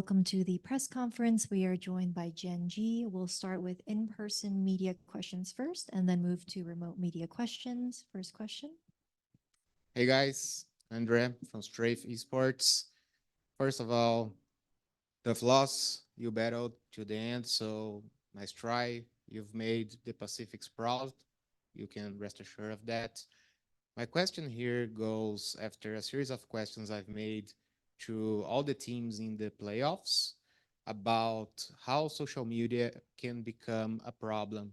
Welcome to the press conference. We are joined by Gen.G. We'll start with in-person media questions first and then move to remote media questions. First question. Hey guys, Andre from Strafe Esports. First of all, tough loss. You battled to the end, so nice try. You've made the Pacifics proud. You can rest assured of that. My question here goes after a series of questions I've made to all the teams in the playoffs about how social media can become a problem,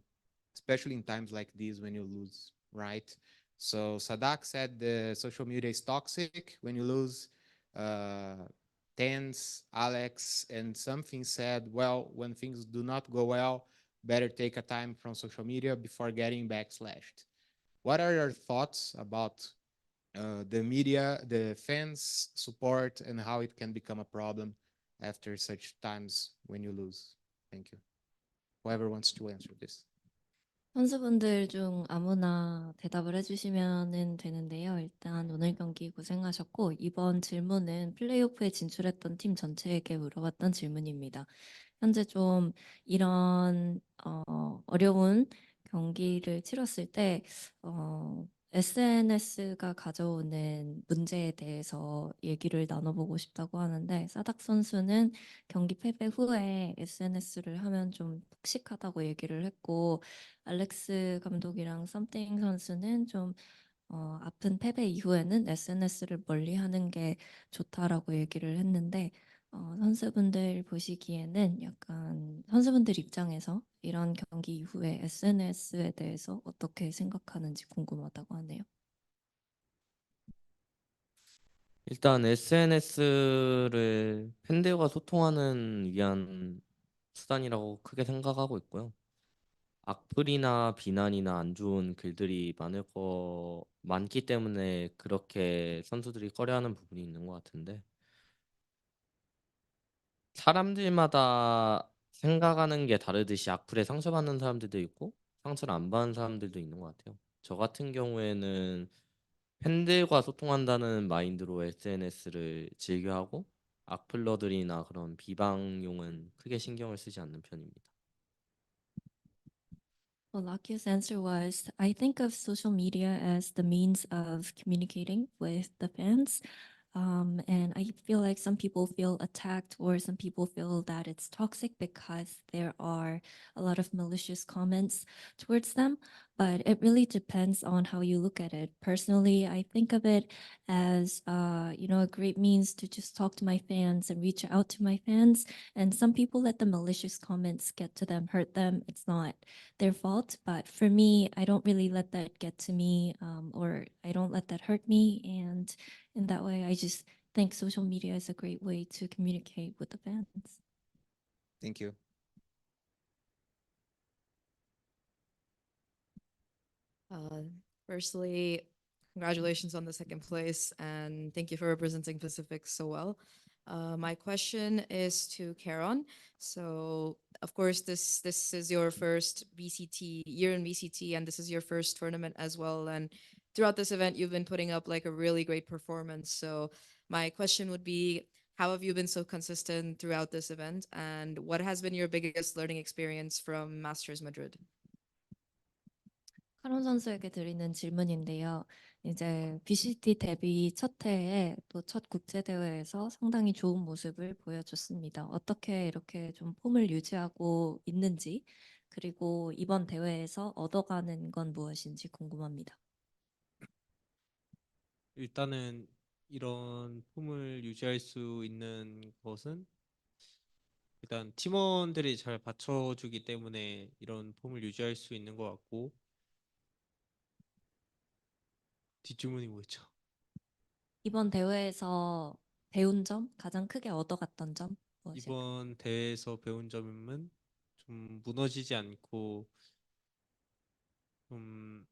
especially in times like these when you lose, right? So Sadak said the social media is toxic when you lose. Uh, Tens, Alex, and something said, well, when things do not go well, better take a time from social media before getting backslashed. What are your thoughts about the media, the fans support, and how it can become a problem after such times when you lose? Thank you. Whoever wants to answer this. 선수분들 중 아무나 대답을 해주시면 되는데요. 일단 오늘 경기 고생하셨고, 이번 질문은 플레이오프에 진출했던 팀 전체에게 물어봤던 질문입니다. 현재 좀 이런 어려운 경기를 치렀을 때 SNS가 가져오는 문제에 대해서 얘기를 나눠보고 싶다고 하는데, 사닥 선수는 경기 패배 후에 SNS를 하면 좀 톡식하다고 얘기를 했고, 알렉스 감독이랑 썸띵 선수는 좀 아픈 패배 이후에는 SNS를 멀리하는 게 좋다라고 얘기를 했는데, 선수분들 보시기에는 약간 선수분들 입장에서 이런 경기 이후에 SNS에 대해서 어떻게 생각하는지 궁금하다고 하네요. 일단 SNS를 팬들과 소통하는 위한 수단이라고 크게 생각하고 있고요. 악플이나 비난이나 안 좋은 글들이 많기 때문에 그렇게 선수들이 꺼려하는 부분이 있는 것 같은데, 사람들마다 생각하는 게 다르듯이 악플에 상처받는 사람들도 있고 상처를 안 받는 사람들도 있는 것 같아요. 저 같은 경우에는 팬들과 소통한다는 마인드로 SNS를 즐겨하고 악플러들이나 그런 비방용은 크게 신경을 쓰지 않는 편입니다. Well, Lakia's answer was, I think of social media as the means of communicating with the fans. And I feel like some people feel attacked or some people feel that it's toxic because there are a lot of malicious comments towards them. But it really depends on how you look at it. Personally, I think of it as, a great means to just talk to my fans and reach out to my fans. And some people let the malicious comments get to them, hurt them. It's not their fault. But for me, I don't really let that get to me, or I don't let that hurt me. And in that way, I just think social media is a great way to communicate with the fans. Thank you. Firstly, congratulations on the second place, and thank you for representing Pacific so well. My question is to Karon. So, of course, this is your first VCT year in VCT, and this is your first tournament as well. And throughout this event, you've been putting up like a really great performance. So, my question would be, how have you been so consistent throughout this event, and what has been your biggest learning experience from Masters Madrid? 카론 선수에게 드리는 질문인데요. 이제 BCT 데뷔 첫 해에 또 첫 국제 대회에서 상당히 좋은 모습을 보여줬습니다. 어떻게 이렇게 좀 폼을 유지하고 있는지, 그리고 이번 대회에서 얻어가는 건 무엇인지 궁금합니다. 일단은 이런 폼을 유지할 수 있는 것은 일단 팀원들이 잘 받쳐주기 때문에 이런 폼을 유지할 수 있는 것 같고, 뒷주문이 뭐였죠? 이번 대회에서 배운 점, 가장 크게 얻어갔던 점 무엇일까요? 이번 대회에서 배운 점은 좀 무너지지 않고 좀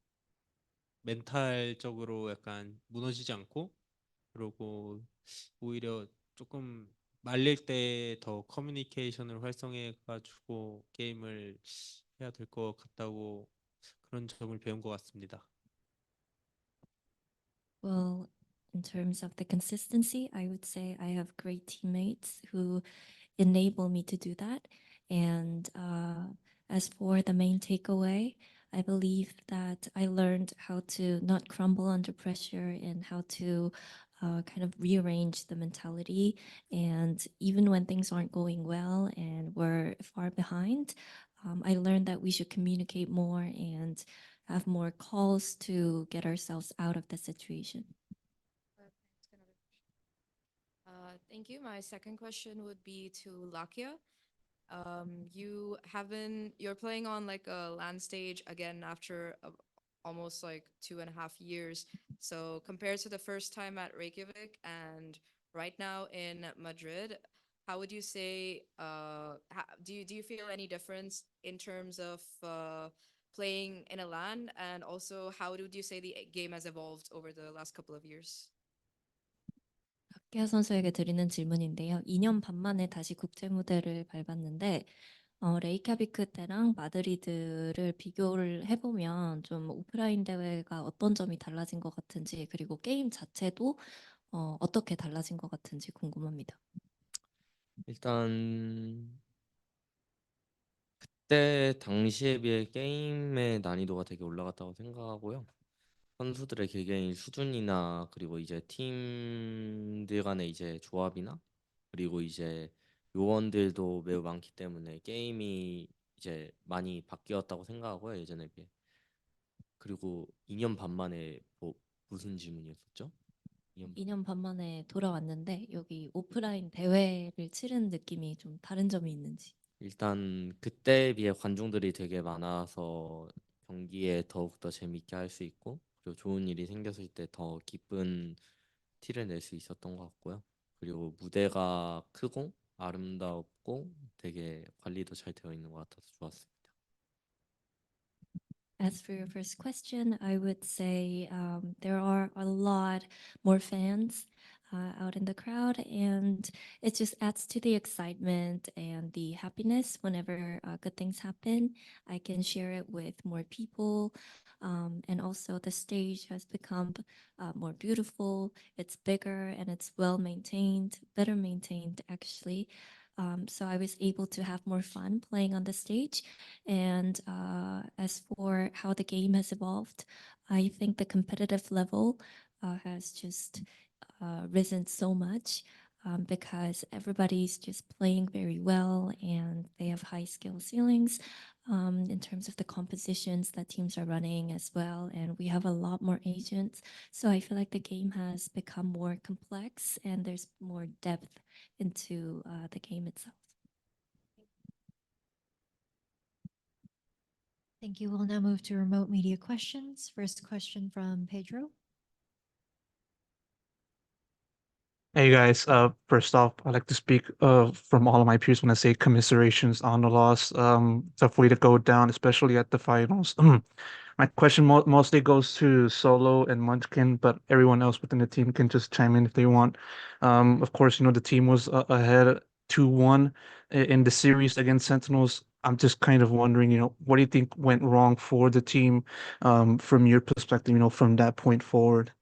멘탈적으로 약간 무너지지 않고, 그리고 오히려 조금 말릴 때 더 커뮤니케이션을 활성해 가지고 게임을 해야 될 것 같다고 그런 점을 배운 것 같습니다. Well, in terms of the consistency, I would say I have great teammates who enable me to do that. And as for the main takeaway, I believe that I learned how to not crumble under pressure and how to kind of rearrange the mentality. And even when things aren't going well and we're far behind, I learned that we should communicate more and have more calls to get ourselves out of the situation. Thank you. My second question would be to Lakia. You're playing on like a land stage again after almost like 2.5 years. So compared to the first time at Reykjavik and right now in Madrid, how would you say, do you feel any difference in terms of playing in a LAN? And also, how would you say the game has evolved over the last couple of years? 박기아 선수에게 드리는 질문인데요. 2년 반 만에 다시 국제 무대를 밟았는데 레이캬비크 때랑 마드리드를 비교를 해보면 좀 오프라인 대회가 어떤 점이 달라진 것 같은지 그리고 게임 자체도 어떻게 달라진 것 같은지 궁금합니다. 일단 그때 당시에 비해 게임의 난이도가 되게 올라갔다고 생각하고요. 선수들의 개개인 수준이나 그리고 이제 팀들 간의 이제 조합이나 그리고 이제 요원들도 매우 많기 때문에 게임이 이제 많이 바뀌었다고 생각하고요, 예전에 비해. 그리고 2년 반 만에 무슨 질문이었었죠? 2년 반 만에 돌아왔는데 여기 오프라인 대회를 치른 느낌이 좀 다른 점이 있는지. 일단 그때에 비해 관중들이 되게 많아서 경기에 더욱더 재밌게 할 수 있고 그리고 좋은 일이 생겼을 때 더 기쁜 티를 낼 수 있었던 것 같고요. 그리고 무대가 크고 아름답고 되게 관리도 잘 되어 있는 것 같아서 좋았습니다. As for your first question, I would say there are a lot more fans out in the crowd, and it just adds to the excitement and the happiness whenever good things happen. I can share it with more people, and also the stage has become more beautiful. It's bigger and it's well maintained, better maintained actually. So I was able to have more fun playing on the stage. And as for how the game has evolved, I think the competitive level has just risen so much because everybody's just playing very well and they have high skill ceilings in terms of the compositions that teams are running as well. And we have a lot more agents. So I feel like the game has become more complex and there's more depth into the game itself. Thank you. We'll now move to remote media questions. First question from Pedro. Hey guys, first off, I'd like to speak from all of my peers when I say commiserations on the loss. Tough way to go down, especially at the finals. My question mostly goes to Solo and Munchkin, but everyone else within the team can just chime in if they want. Of course, the team was ahead 2-1 in the series against Sentinels. I'm just kind of wondering, what do you think went wrong for the team from your perspective, from that point forward?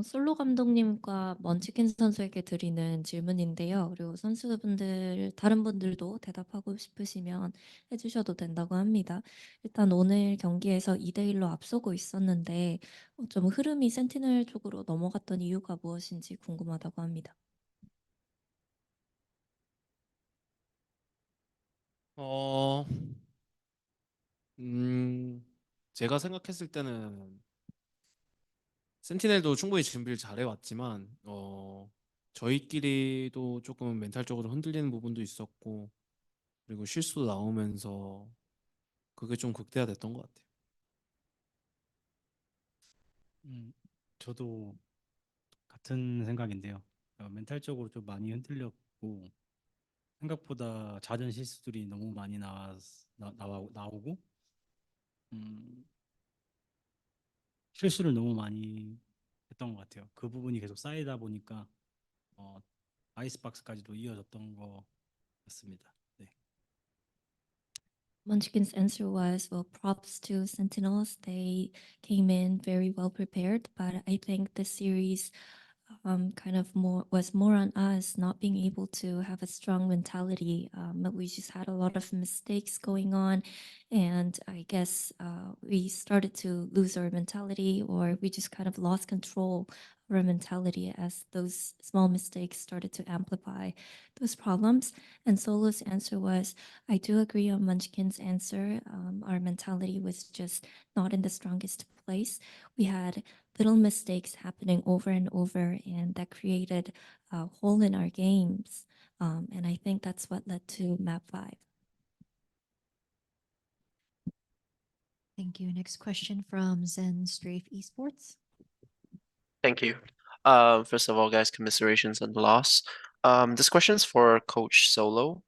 솔로 감독님과 먼치킨 선수에게 드리는 질문인데요. 그리고 선수분들, 다른 분들도 대답하고 싶으시면 해주셔도 된다고 합니다. 일단 오늘 경기에서 2대1로 앞서고 있었는데 좀 흐름이 센티넬 쪽으로 넘어갔던 이유가 무엇인지 궁금하다고 합니다. 어, 제가 생각했을 때는 센티넬도 충분히 준비를 잘해왔지만, 저희끼리도 조금 멘탈적으로 흔들리는 부분도 있었고, 그리고 실수도 나오면서 그게 좀 극대화됐던 것 같아요. 저도 같은 생각인데요. 멘탈적으로 좀 많이 흔들렸고 생각보다 잦은 실수들이 너무 많이 나오고 실수를 너무 많이 했던 것 같아요. 그 부분이 계속 쌓이다 보니까 아이스박스까지도 이어졌던 것 같습니다. 네. Munchkin's answer was, well, props to Sentinels. They came in very well prepared, but I think the series kind of more on us not being able to have a strong mentality. We just had a lot of mistakes going on, and I guess we started to lose our mentality, or we just kind of lost control of our mentality as those small mistakes started to amplify those problems. And Solo's answer was, I do agree on Munchkin's answer. Our mentality was just not in the strongest place. We had little mistakes happening over and over, and that created a hole in our games. And I think that's what led to map 5. Thank you. Next question from Zen Strafe Esports. Thank you. First of all, guys, commiserations on the loss. This question's for Coach Solo.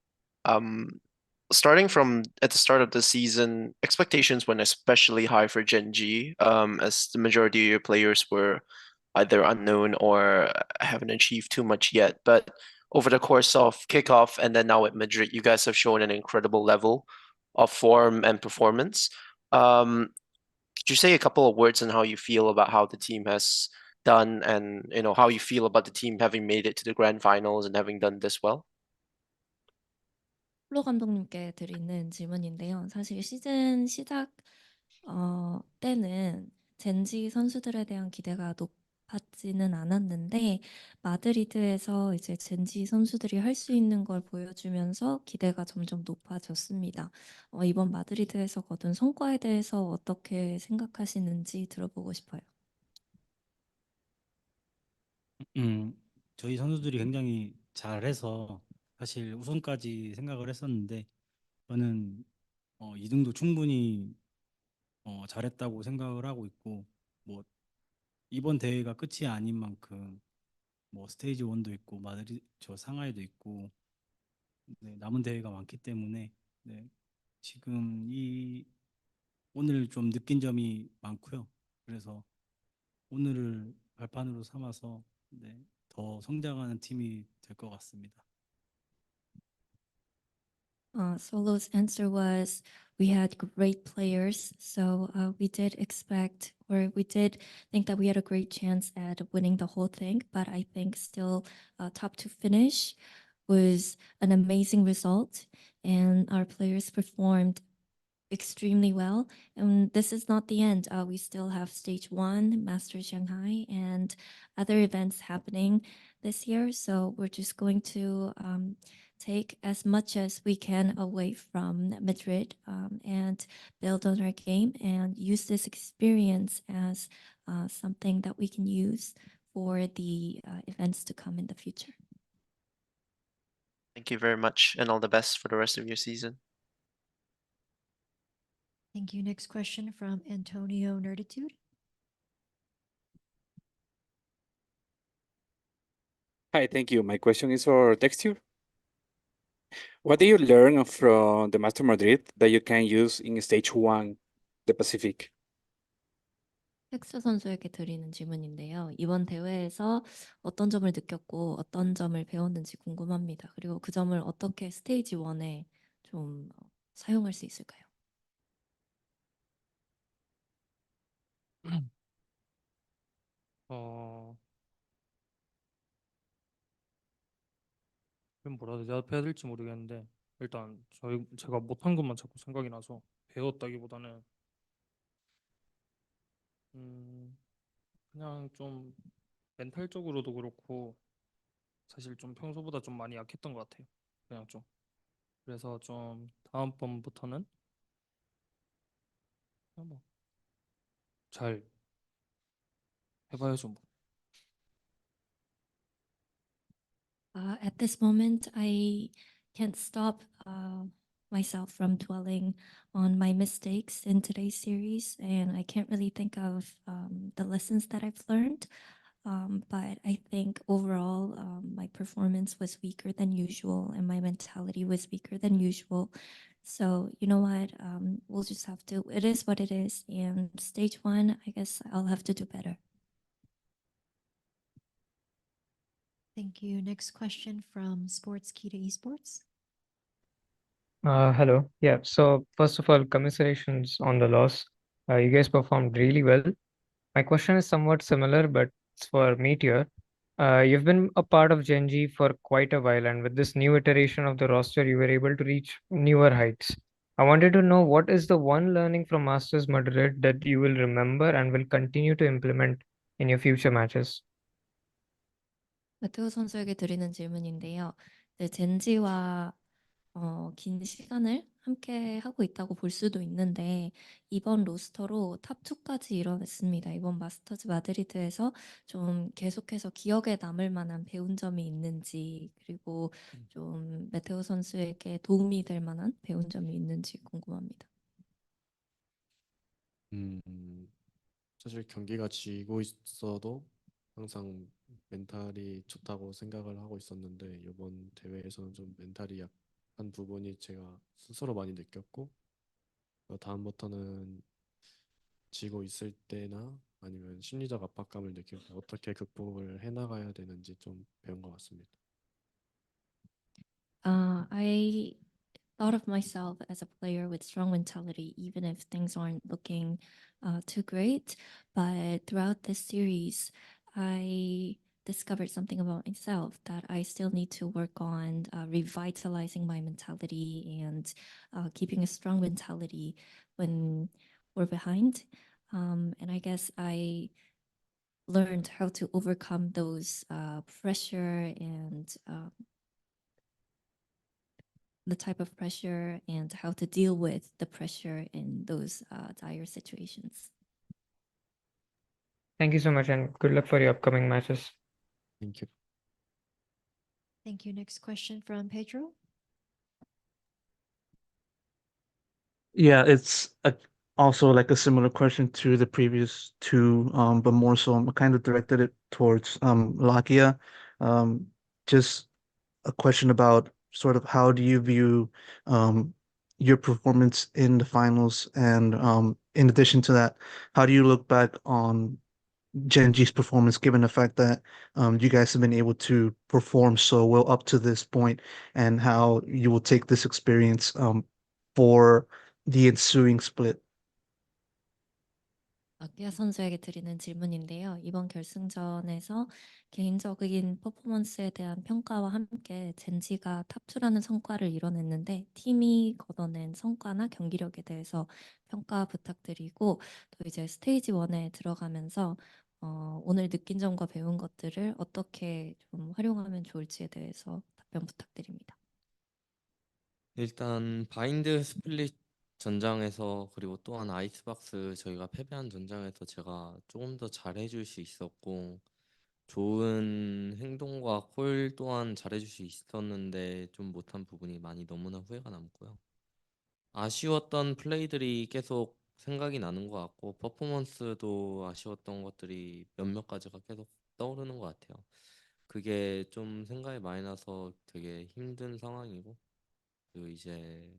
Starting from at the start of the season, expectations went especially high for Gen.G, as the majority of your players were either unknown or haven't achieved too much yet. But over the course of kickoff and then now at Madrid, you guys have shown an incredible level of form and performance. Could you say a couple of words on how you feel about how the team has done, and how you feel about the team having made it to the grand finals and having done this well? 플로 감독님께 드리는 질문인데요. 사실 시즌 시작 때는 젠지 선수들에 대한 기대가 높았지는 않았는데, 마드리드에서 이제 젠지 선수들이 할 수 있는 걸 보여주면서 기대가 점점 높아졌습니다. 이번 마드리드에서 거둔 성과에 대해서 어떻게 생각하시는지 들어보고 싶어요. 저희 선수들이 굉장히 잘해서 사실 우승까지 생각을 했었는데, 저는 2등도 충분히 잘했다고 생각을 하고 있고, 뭐 이번 대회가 끝이 아닌 만큼 뭐 스테이지 1도 있고 저 상하이도 있고, 네, 남은 대회가 많기 때문에, 네, 지금 오늘 좀 느낀 점이 많고요. 그래서 오늘을 발판으로 삼아서, 네, 더 성장하는 팀이 될 것 같습니다. Solo's answer was, we had great players, so we did expect, or we did think that we had a great chance at winning the whole thing, but I think still top to finish was an amazing result, and our players performed extremely well. And this is not the end. We still have stage 1, Master Shanghai, and other events happening this year. So we're just going to take as much as we can away from Madrid, and build on our game and use this experience as something that we can use for the events to come in the future. Thank you very much, and all the best for the rest of your season. Thank you. Next question from Antonio Nerditude. Hi, thank you. My question is for Texture. What do you learn from the Master Madrid that you can use in stage 1, the Pacific? 텍스 선수에게 드리는 질문인데요. 이번 대회에서 어떤 점을 느꼈고 어떤 점을 배웠는지 궁금합니다. 그리고 그 점을 어떻게 스테이지 1에 좀 사용할 수 있을까요? 그럼 뭐라 대답해야 될지 모르겠는데, 일단 제가 못한 것만 자꾸 생각이 나서 배웠다기보다는 그냥 좀 멘탈적으로도 그렇고 사실 좀 평소보다 좀 많이 약했던 것 같아요. 그냥 좀. 그래서 좀 다음번부터는 그냥 잘 해봐야죠 뭐. At this moment, I can't stop myself from dwelling on my mistakes in today's series, and I can't really think of the lessons that I've learned. But I think overall, my performance was weaker than usual, and my mentality was weaker than usual. So you know what? We'll just have to. It is what it is. And stage 1, I guess I'll have to do better. Thank you. Next question from Sports Kita Esports. Hello. Yeah. So first of all, commiserations on the loss. You guys performed really well. My question is somewhat similar, but it's for Meteor. You've been a part of Gen.G for quite a while, and with this new iteration of the roster, you were able to reach newer heights. I wanted to know what is the one learning from Masters Madrid that you will remember and will continue to implement in your future matches? 마테오 선수에게 드리는 질문인데요. 네, 젠지와 긴 시간을 함께 하고 있다고 볼 수도 있는데 이번 로스터로 탑2까지 이뤄냈습니다. 이번 마스터즈 마드리드에서 좀 계속해서 기억에 남을 만한 배운 점이 있는지 그리고 좀 메테오 선수에게 도움이 될 만한 배운 점이 있는지 궁금합니다. 사실 경기가 지고 있어도 항상 멘탈이 좋다고 생각을 하고 있었는데 이번 대회에서는 좀 멘탈이 약한 부분이 제가 스스로 많이 느꼈고 다음부터는 지고 있을 때나 아니면 심리적 압박감을 느낄 때 어떻게 극복을 해나가야 되는지 좀 배운 것 같습니다. I thought of myself as a player with strong mentality, even if things aren't looking too great. But throughout this series, I discovered something about myself that I still need to work on revitalizing my mentality and keeping a strong mentality when we're behind. And I guess I learned how to overcome those pressure and the type of pressure and how to deal with the pressure in those dire situations. Thank you so much, and good luck for your upcoming matches. Thank you. Thank you. Next question from Pedro. Yeah, it's also like a similar question to the previous two, but more so I'm kind of directed it towards Lakia. Just a question about sort of how do you view your performance in the finals, and in addition to that, how do you look back on Gen.G's performance, given the fact that you guys have been able to perform so well up to this point, and how you will take this experience for the ensuing split? 아키아 선수에게 드리는 질문인데요. 이번 결승전에서 개인적인 퍼포먼스에 대한 평가와 함께 젠지가 탑2라는 성과를 이뤄냈는데 팀이 거둬낸 성과나 경기력에 대해서 평가 부탁드리고 또 이제 스테이지 1에 들어가면서 오늘 느낀 점과 배운 것들을 어떻게 좀 활용하면 좋을지에 대해서 답변 부탁드립니다. 일단 바인드 스플릿 전장에서 그리고 또한 아이스박스 저희가 패배한 전장에서 제가 조금 더 잘해줄 수 있었고 좋은 행동과 콜 또한 잘해줄 수 있었는데 좀 못한 부분이 많이 너무나 후회가 남고요. 아쉬웠던 플레이들이 계속 생각이 나는 것 같고 퍼포먼스도 아쉬웠던 것들이 몇몇 가지가 계속 떠오르는 것 같아요. 그게 좀 생각이 많이 나서 되게 힘든 상황이고 그 이제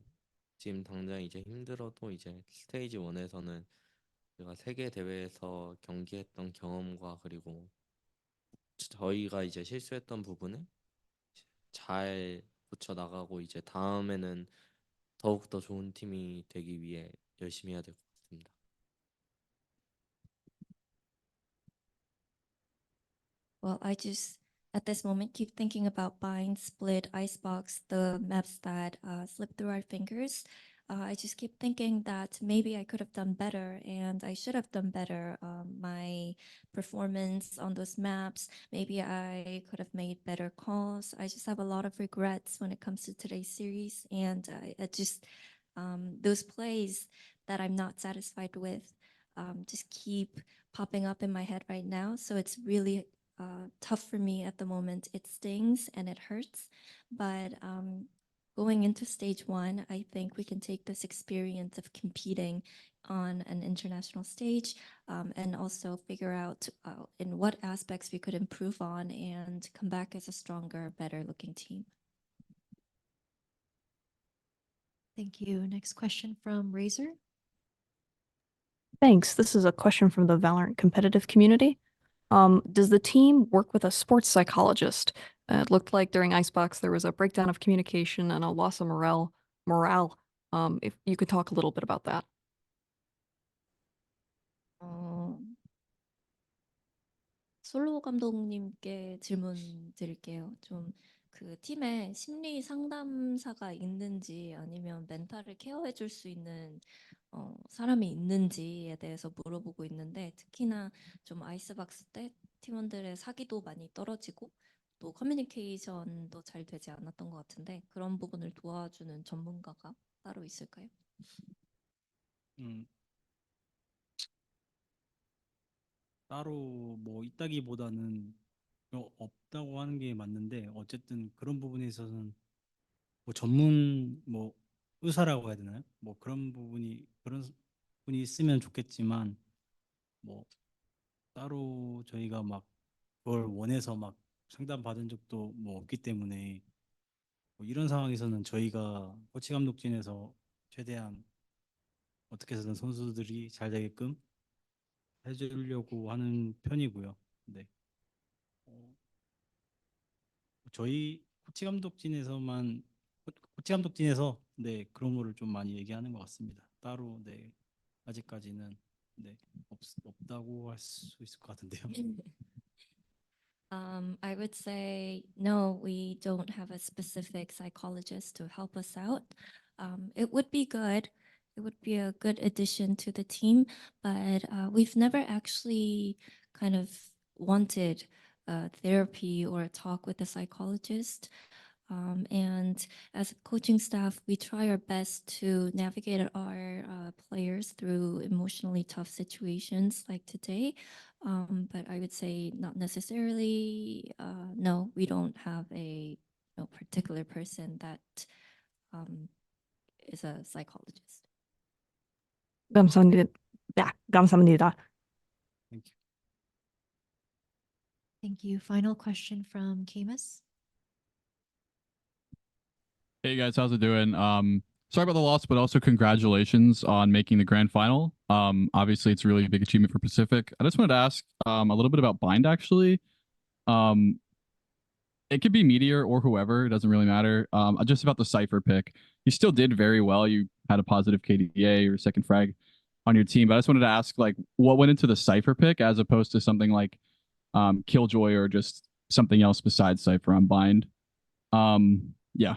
지금 당장 이제 힘들어도 이제 스테이지 1에서는 제가 세계 대회에서 경기했던 경험과 그리고 저희가 이제 실수했던 부분을 잘 고쳐 나가고 이제 다음에는 더욱 더 좋은 팀이 되기 위해 열심히 해야 될 것 같습니다. Well, I just at this moment keep thinking about Bind, Split, Icebox, the maps that slip through our fingers. I just keep thinking that maybe I could have done better and I should have done better. My performance on those maps, maybe I could have made better calls. I just have a lot of regrets when it comes to today's series, and I just those plays that I'm not satisfied with just keep popping up in my head right now. So it's really tough for me at the moment. It stings and it hurts, but going into stage 1, I think we can take this experience of competing on an international stage and also figure out in what aspects we could improve on and come back as a stronger, better looking team. Thank you. Next question from Razor. Thanks. This is a question from the Valorant competitive community. Does the team work with a sports psychologist? It looked like during Icebox there was a breakdown of communication and a loss of morale. If you could talk a little bit about that. 솔로 감독님께 질문 드릴게요. 좀 그 팀에 심리 상담사가 있는지 아니면 멘탈을 케어해 줄 수 있는 사람이 있는지에 대해서 물어보고 있는데 특히나 좀 아이스박스 때 팀원들의 사기도 많이 떨어지고 또 커뮤니케이션도 잘 되지 않았던 것 같은데 그런 부분을 도와주는 전문가가 따로 있을까요? 음, 따로 뭐 있다기보다는 없다고 하는 게 맞는데 어쨌든 그런 부분에 있어서는 뭐 전문 뭐 의사라고 해야 되나요? 뭐 그런 분이 있으면 좋겠지만 뭐 따로 저희가 막 그걸 원해서 막 상담 받은 적도 뭐 없기 때문에 뭐 이런 상황에서는 저희가 코치 감독진에서 최대한 어떻게 해서든 선수들이 잘 되게끔 해주려고 하는 편이고요. 네. 어, 저희 코치 감독진에서 네 그런 거를 좀 많이 얘기하는 것 같습니다. 따로 네 아직까지는 네 없다고 할 수 있을 것 같은데요. I would say no, we don't have a specific psychologist to help us out. It would be good. It would be a good addition to the team, but we've never actually kind of wanted therapy or a talk with a psychologist. And as a coaching staff, we try our best to navigate our players through emotionally tough situations like today. But I would say not necessarily. No, we don't have a particular person that is a psychologist. 감사합니다. 야, 감사합니다. Thank you. Thank you. Final question from Camus. Hey guys, how's it doing? Sorry about the loss, but also congratulations on making the grand final. Obviously it's a really big achievement for Pacific. I just wanted to ask a little bit about Bind actually. It could be Meteor or whoever, it doesn't really matter. Just about the Cypher pick. You still did very well. You had a positive KDA or second frag on your team, but I just wanted to ask like what went into the Cypher pick as opposed to something like Killjoy or just something else besides Cypher on Bind. Yeah.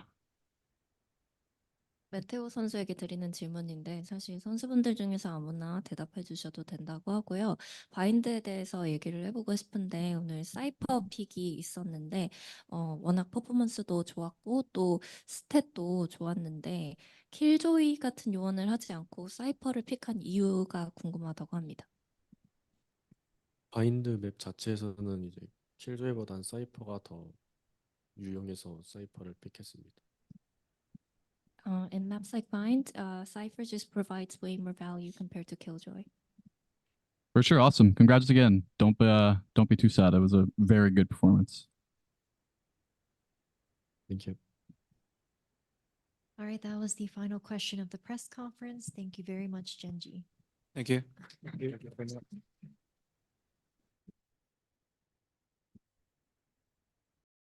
메테오 선수에게 드리는 질문인데 사실 선수분들 중에서 아무나 대답해 주셔도 된다고 하고요. 바인드에 대해서 얘기를 해보고 싶은데 오늘 사이퍼 픽이 있었는데 워낙 퍼포먼스도 좋았고 또 스탯도 좋았는데 킬조이 같은 요원을 하지 않고 사이퍼를 픽한 이유가 궁금하다고 합니다. 바인드 맵 자체에서는 이제 킬조이보단 사이퍼가 더 유용해서 사이퍼를 픽했습니다. In maps like Bind, Cypher just provides way more value compared to Killjoy. For sure, awesome. Congrats again. Don't be too sad. It was a very good performance. Thank you. All right, that was the final question of the press conference. Thank you very much, Gen.G. Thank you.